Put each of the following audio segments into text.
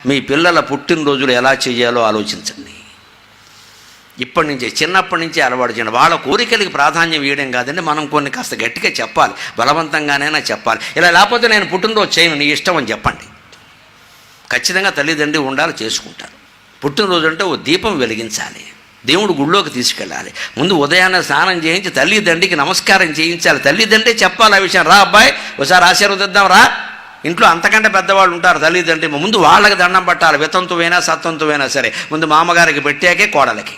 మీ పిల్లల పుట్టినరోజులు ఎలా చేయాలో ఆలోచించండి. ఇప్పటి నుంచే, చిన్నప్పటి నుంచే అలవాటు చేయండి. వాళ్ళ కోరికలకి ప్రాధాన్యం ఇవ్వడం కాదండి, మనం కొన్ని కాస్త గట్టిగా చెప్పాలి, బలవంతంగానైనా చెప్పాలి. ఇలా లేకపోతే నేను పుట్టినరోజు చేయను, నీ ఇష్టం అని చెప్పండి. ఖచ్చితంగా తల్లిదండ్రి ఉండాలి, చేసుకుంటారు. పుట్టినరోజు అంటే ఓ దీపం వెలిగించాలి, దేవుడు గుళ్ళోకి తీసుకెళ్ళాలి. ముందు ఉదయాన్నే స్నానం చేయించి తల్లిదండ్రికి నమస్కారం చేయించాలి. తల్లిదండ్రి చెప్పాలి ఆ విషయం. రా అబ్బాయి ఒకసారి ఆశీర్వదిద్దాం రా. ఇంట్లో అంతకంటే పెద్దవాళ్ళు ఉంటారు తల్లిదండ్రి, ముందు వాళ్ళకి దండం పట్టాలి. వితంతువైనా సత్తంతువైనా సరే ముందు మామగారికి పెట్టాకే కోడలకి.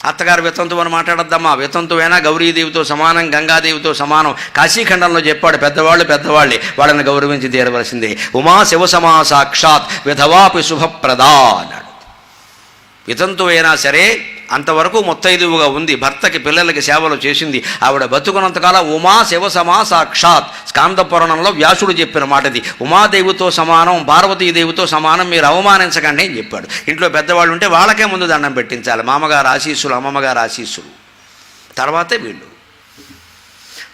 అత్తగారు వితంతు అని మాట్లాడద్దమ్మా. వితంతువైనా గౌరీదేవితో సమానం, గంగాదేవితో సమానం. కాశీఖండంలో చెప్పాడు, పెద్దవాళ్ళే వాళ్ళని గౌరవించి తీరవలసిందే. ఉమా శివసమా సాక్షాత్ విధవాపి శుభప్రదా అన్నాడు. వితంతువైనా సరే అంతవరకు ముత్తైదువుగా ఉంది, భర్తకి పిల్లలకి సేవలు చేసింది. ఆవిడ బతుకున్నంతకాలం ఉమా శివసమా సాక్షాత్. స్కాంద పురాణంలో వ్యాసుడు చెప్పిన మాటది. ఉమాదేవితో సమానం, పార్వతీదేవితో సమానం, మీరు అవమానించకండి అని చెప్పాడు. ఇంట్లో పెద్దవాళ్ళు ఉంటే వాళ్ళకే ముందు దండం పెట్టించాలి. మామగారు ఆశీస్సులు, అమ్మమ్మగారు ఆశీస్సులు, తర్వాతే వీళ్ళు.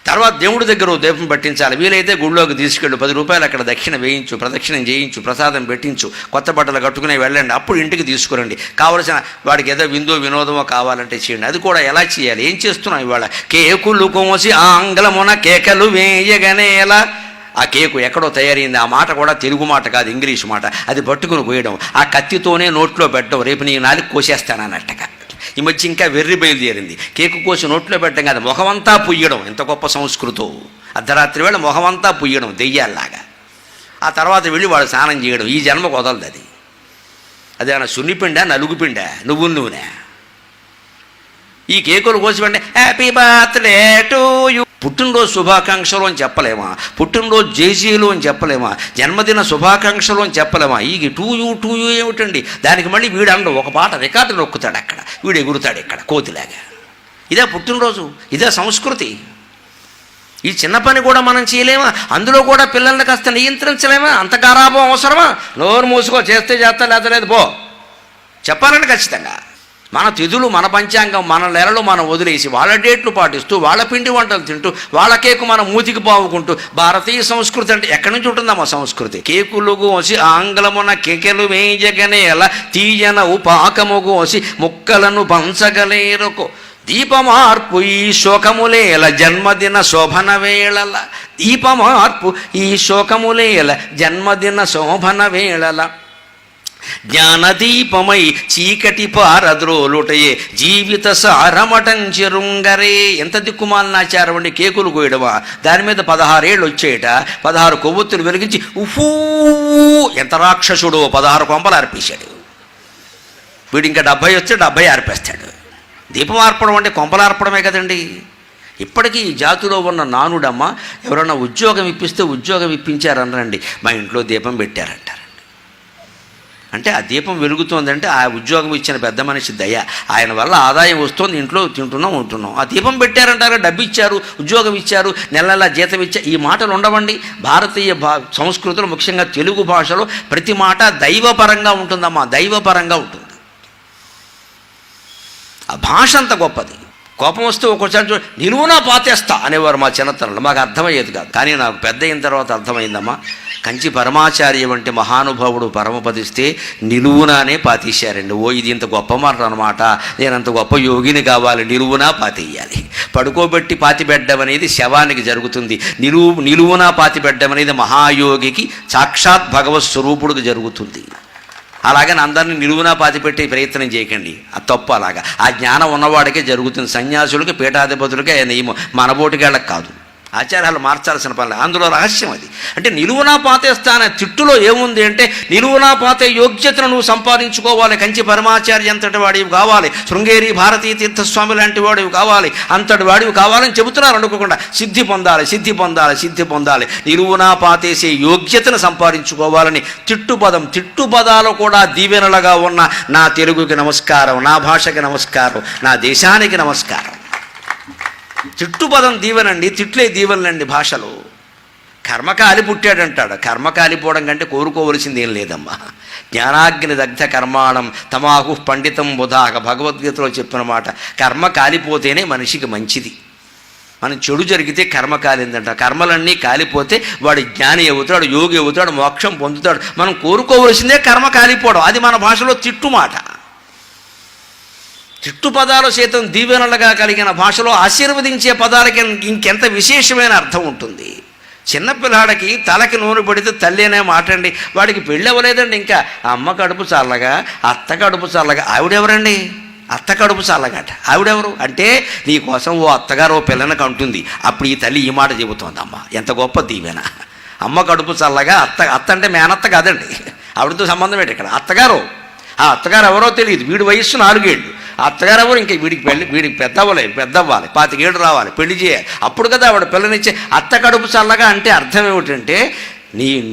తర్వాత దేవుడి దగ్గర దీపం పట్టించాలి. వీలైతే గుళ్ళోకి తీసుకెళ్ళు, 10 రూపాయలు అక్కడ దక్షిణ వేయించు, ప్రదక్షిణం చేయించు, ప్రసాదం పెట్టించు, కొత్త బట్టలు కట్టుకునే వెళ్ళండి. అప్పుడు ఇంటికి తీసుకురండి. కావలసిన వాడికి ఏదో విందో వినోదమో కావాలంటే చేయండి. అది కూడా ఎలా చేయాలి, ఏం చేస్తున్నాం ఇవాళ? కేకులు కోసి ఆంగ్లమున కేకలు వేయగనేలా. ఆ కేకు ఎక్కడో తయారైంది. ఆ మాట కూడా తెలుగు మాట కాదు, ఇంగ్లీష్ మాట. అది పట్టుకుని పోయడం, ఆ కత్తితోనే నోట్లో పెట్టడం, రేపు నీ నాలుగు కోసేస్తానన్నట్టుగా. ఈ మధ్య ఇంకా వెర్రి బయలుదేరింది. కేకు కోసి నోట్లో పెట్టడం కాదు, మొహమంతా పుయ్యడం. ఎంత గొప్ప సంస్కృతం! అర్ధరాత్రి వేళ మొహమంతా పుయ్యడం దెయ్యాల్లాగా. ఆ తర్వాత వెళ్ళి వాడు స్నానం చేయడం. ఈ జన్మకు వదలదు అది. అదేమన్నా సున్నిపిండా, నలుగుపిండా, నువ్వు నూనె. ఈ కేకులు కోసి వెంటనే హ్యాపీ బర్త్డే టు యూ, పుట్టినరోజు శుభాకాంక్షలు అని చెప్పలేమా? పుట్టినరోజు జేజీలు అని చెప్పలేమా? జన్మదిన శుభాకాంక్షలు అని చెప్పలేమా? ఈ టూ యూ ఏమిటండి? దానికి మళ్ళీ వీడు అండు ఒక పాట రికార్డు నొక్కుతాడు, అక్కడ వీడు ఎగురుతాడు ఇక్కడ కోతిలాగా. ఇదే పుట్టినరోజు, ఇదే సంస్కృతి. ఈ చిన్న పని కూడా మనం చేయలేమా? అందులో కూడా పిల్లల్ని కాస్త నియంత్రించలేమా? అంత గారాబం అవసరమా? నోరు మూసుకో, చేస్తే చేస్తా, లేదా లేదు పో చెప్పాలండి ఖచ్చితంగా. మన తిథులు, మన పంచాంగం, మన నెలలు మనం వదిలేసి వాళ్ళ డేట్లు పాటిస్తూ, వాళ్ళ పిండి వంటలు తింటూ, వాళ్ళ కేకు మనం మూతికి పావుకుంటూ, భారతీయ సంస్కృతి అంటే ఎక్కడి నుంచి ఉంటుందమ్మా సంస్కృతి? కేకులు కోసి ఆంగ్లమున కేకెలు వేయగనేలా, తీయన ఉపాకము కోసి ముక్కలను పంచగలేరుకో, దీపమార్పు ఈ శోకములేల జన్మదిన శోభన వేళల. దీపమార్పు ఈ శోకములేల జన్మదిన శోభన వేళల. జ్ఞానదీపమై చీకటి పారద్రోలుటయే జీవిత సారమటంచెరుంగరే. ఎంత దిక్కుమాలనాచారం అండి కేకులు కోయడమా? దాని మీద 16 ఏళ్ళు వచ్చేయట, 16 కొవ్వొత్తులు వెలిగించి ఉఫూ, ఎంత రాక్షసుడు! 16 కొంపలు ఆర్పేశాడు వీడు. ఇంకా 70 వస్తే 70 ఆర్పేస్తాడు. దీపం ఆర్పడం అంటే కొంపలు ఆర్పడమే కదండి. ఇప్పటికీ ఈ జాతిలో ఉన్న నానుడమ్మ, ఎవరన్నా ఉద్యోగం ఇప్పిస్తే ఉద్యోగం ఇప్పించారనరండి, మా ఇంట్లో దీపం పెట్టారంటారు. అంటే ఆ దీపం వెలుగుతోందంటే ఆ ఉద్యోగం ఇచ్చిన పెద్ద మనిషి దయ, ఆయన వల్ల ఆదాయం వస్తుంది, ఇంట్లో తింటున్నాం ఉంటున్నాం. ఆ దీపం పెట్టారంటారా? డబ్బు ఇచ్చారు, ఉద్యోగం ఇచ్చారు, నెల జీతం ఇచ్చారు, ఈ మాటలు ఉండవండి. భారతీయ సంస్కృతిలో ముఖ్యంగా తెలుగు భాషలో ప్రతి మాట దైవపరంగా ఉంటుందమ్మా, దైవపరంగా ఉంటుంది. ఆ భాష అంత గొప్పది. కోపం వస్తే ఒక్కోసారి నిలువునా పాతేస్తా అనేవారు మా చిన్నతనంలో. మాకు అర్థమయ్యేది కాదు, కానీ నాకు పెద్ద అయిన తర్వాత అర్థమైందమ్మా. కంచి పరమాచార్య వంటి మహానుభావుడు పరమపదిస్తే నిలువునానే పాతీశారండి. ఓ, ఇది ఇంత గొప్ప మాట అనమాట, నేనంత గొప్ప యోగిని కావాలి, నిలువునా పాతేయాలి. పడుకోబెట్టి పాతిబెట్టడం అనేది శవానికి జరుగుతుంది, నిలువునా పాతిబెట్టడం అనేది మహాయోగికి, సాక్షాత్ భగవత్ స్వరూపుడికి జరుగుతుంది. అలాగని అందరినీ నిలువునా పాతిపెట్టే ప్రయత్నం చేయకండి, అది తప్పు. అలాగా ఆ జ్ఞానం ఉన్నవాడికే జరుగుతుంది. సన్యాసులకి, పీఠాధిపతులకి ఆ నియమం, మనబోటిగాళ్ళకి కాదు. ఆచారాలు మార్చాల్సిన పని. అందులో రహస్యం అది. అంటే నిలువునా పాతేస్తానే తిట్టులో ఏముంది అంటే, నిలువునా పాతే యోగ్యతను నువ్వు సంపాదించుకోవాలి. కంచి పరమాచార్య అంతటి వాడివి కావాలి, శృంగేరి భారతీ తీర్థస్వామి లాంటి వాడివి కావాలి, అంతటి వాడివి కావాలని చెబుతున్నారు. అనుకోకుండా సిద్ధి పొందాలి, సిద్ధి పొందాలి, సిద్ధి పొందాలి. నిలువునా పాతేసే యోగ్యతను సంపాదించుకోవాలని తిట్టుపదాలు కూడా దీవెనలుగా ఉన్న నా తెలుగుకి నమస్కారం, నా భాషకి నమస్కారం, నా దేశానికి నమస్కారం. తిట్టుపదం దీవెనండి, తిట్లే దీవెనండి భాషలో. కర్మకాలి పుట్టాడంటాడు. కర్మ కాలిపోవడం కంటే కోరుకోవలసింది ఏం లేదమ్మా. జ్ఞానాగ్ని దగ్ధ కర్మాణం తమాహు పండితం బుధాక, భగవద్గీతలో చెప్పిన మాట. కర్మ కాలిపోతేనే మనిషికి మంచిది. మనం చెడు జరిగితే కర్మ కాలిందంట. కర్మలన్నీ కాలిపోతే వాడు జ్ఞాని అవుతాడు, యోగి అవుతాడు, మోక్షం పొందుతాడు. మనం కోరుకోవలసిందే కర్మ కాలిపోవడం. అది మన భాషలో తిట్టు మాట. తిట్టు పదాలు సైతం దీవెనలుగా కలిగిన భాషలో ఆశీర్వదించే పదాలకి ఇంకెంత విశేషమైన అర్థం ఉంటుంది. చిన్నపిల్లాడికి తలకి నూనె పడితే తల్లి అనే మాట అండి. వాడికి పెళ్ళి అవ్వలేదండి ఇంకా. అమ్మ కడుపు చల్లగా, అత్త కడుపు చల్లగా. ఆవిడెవరండి? అత్త కడుపు చల్లగట. ఆవిడెవరు అంటే నీ కోసం ఓ అత్తగారు ఓ పిల్లనకు అంటుంది. అప్పుడు ఈ తల్లి ఈ మాట చెబుతోంది. అమ్మ ఎంత గొప్ప దీవెన. అమ్మ కడుపు చల్లగా. అత్త అంటే మేనత్త కాదండి, ఆవిడతో సంబంధం ఏంటి ఇక్కడ? అత్తగారు. ఆ అత్తగారు ఎవరో తెలియదు. వీడి వయస్సు 4 ఏళ్ళు. ఆ అత్తగారు ఎవరు? ఇంకా వీడికి పెద్ద అవ్వాలి, 25 ఏళ్ళు రావాలి, పెళ్లి చేయాలి. అప్పుడు కదా ఆవిడ పిల్లనిచ్చే. అత్త కడుపు చల్లగా అంటే అర్థం ఏమిటంటే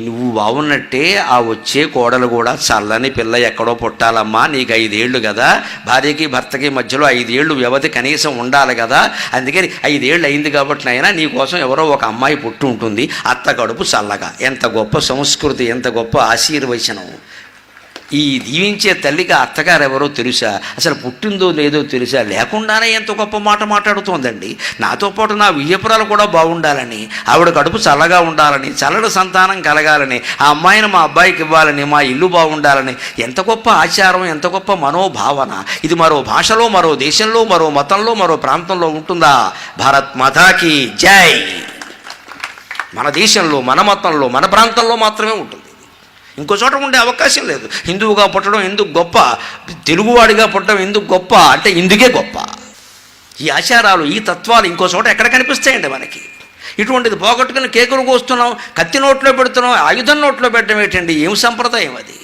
నువ్వు బాగున్నట్టే ఆ వచ్చే కోడలు కూడా చల్లని పిల్ల ఎక్కడో పుట్టాలమ్మా. నీకు 5 ఏళ్ళు కదా, భార్యకి భర్తకి మధ్యలో 5 ఏళ్ళు వ్యవధి కనీసం ఉండాలి కదా. అందుకని 5 ఏళ్ళు అయింది కాబట్టి నాయనా నీకోసం ఎవరో ఒక అమ్మాయి పుట్టి ఉంటుంది. అత్త కడుపు చల్లగా. ఎంత గొప్ప సంస్కృతి, ఎంత గొప్ప ఆశీర్వచనం. ఈ దీవించే తల్లికి అత్తగారు ఎవరో తెలుసా? అసలు పుట్టిందో లేదో తెలుసా? లేకుండానే ఎంత గొప్ప మాట మాట్లాడుతోందండి. నాతో పాటు నా వియ్యపురాలు కూడా బాగుండాలని, ఆవిడ కడుపు చల్లగా ఉండాలని, చల్లటి సంతానం కలగాలని, ఆ అమ్మాయిని మా అబ్బాయికి ఇవ్వాలని, మా ఇల్లు బాగుండాలని. ఎంత గొప్ప ఆచారం, ఎంత గొప్ప మనోభావన. ఇది మరో భాషలో, మరో దేశంలో, మరో మతంలో, మరో ప్రాంతంలో ఉంటుందా? భారత్ మాతాకి జై. మన దేశంలో, మన మతంలో, మన ప్రాంతంలో మాత్రమే ఉంటుంది. ఇంకో చోట ఉండే అవకాశం లేదు. హిందువుగా పుట్టడం ఎందుకు గొప్ప, తెలుగువాడిగా పుట్టడం ఎందుకు గొప్ప అంటే ఇందుకే గొప్ప. ఈ ఆచారాలు, ఈ తత్వాలు ఇంకో చోట ఎక్కడ కనిపిస్తాయండి మనకి? ఇటువంటిది పోగొట్టుకుని కేకులు కోస్తున్నాం, కత్తి నోట్లో పెడుతున్నాం, ఆయుధం నోట్లో పెట్టడం ఏంటండి? ఏం సంప్రదాయం అది?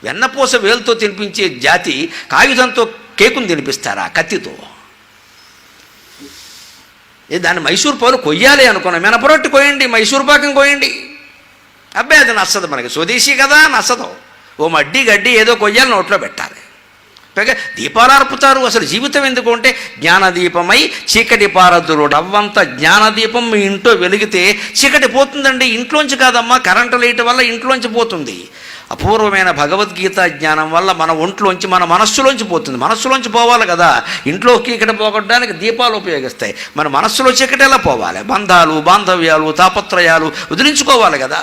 వెన్నపూస వేలుతో తినిపించే జాతి కాయుధంతో కేకును తినిపిస్తారా? కత్తితో. దాన్ని మైసూర్ పాలు కొయ్యాలి అనుకున్నాం. మినపరొట్టి కోయండి, మైసూర్ పాకం కోయండి. అబ్బాయి అది నచ్చదు మనకి. స్వదేశీ కదా, నచ్చదు. ఓ మడ్డి గడ్డి ఏదో కొయ్యాలి, నోట్లో పెట్టాలి. పైగా దీపాలు అర్పుతారు. అసలు జీవితం ఎందుకు అంటే జ్ఞానదీపమై చీకటి పారదులు. అవ్వంత జ్ఞానదీపం మీ ఇంట్లో వెలిగితే చీకటి పోతుందండి. ఇంట్లోంచి కాదమ్మా, కరెంటు లైట్ వల్ల ఇంట్లోంచి పోతుంది. అపూర్వమైన భగవద్గీత జ్ఞానం వల్ల మన ఒంట్లోంచి, మన మనస్సులోంచి పోతుంది. మనస్సులోంచి పోవాలి కదా. ఇంట్లోకి ఇక్కడ పోగొట్టడానికి దీపాలు ఉపయోగిస్తాయి. మన మనస్సులో చీకటి ఎలా పోవాలి? బంధాలు, బాంధవ్యాలు, తాపత్రయాలు వదిలించుకోవాలి కదా.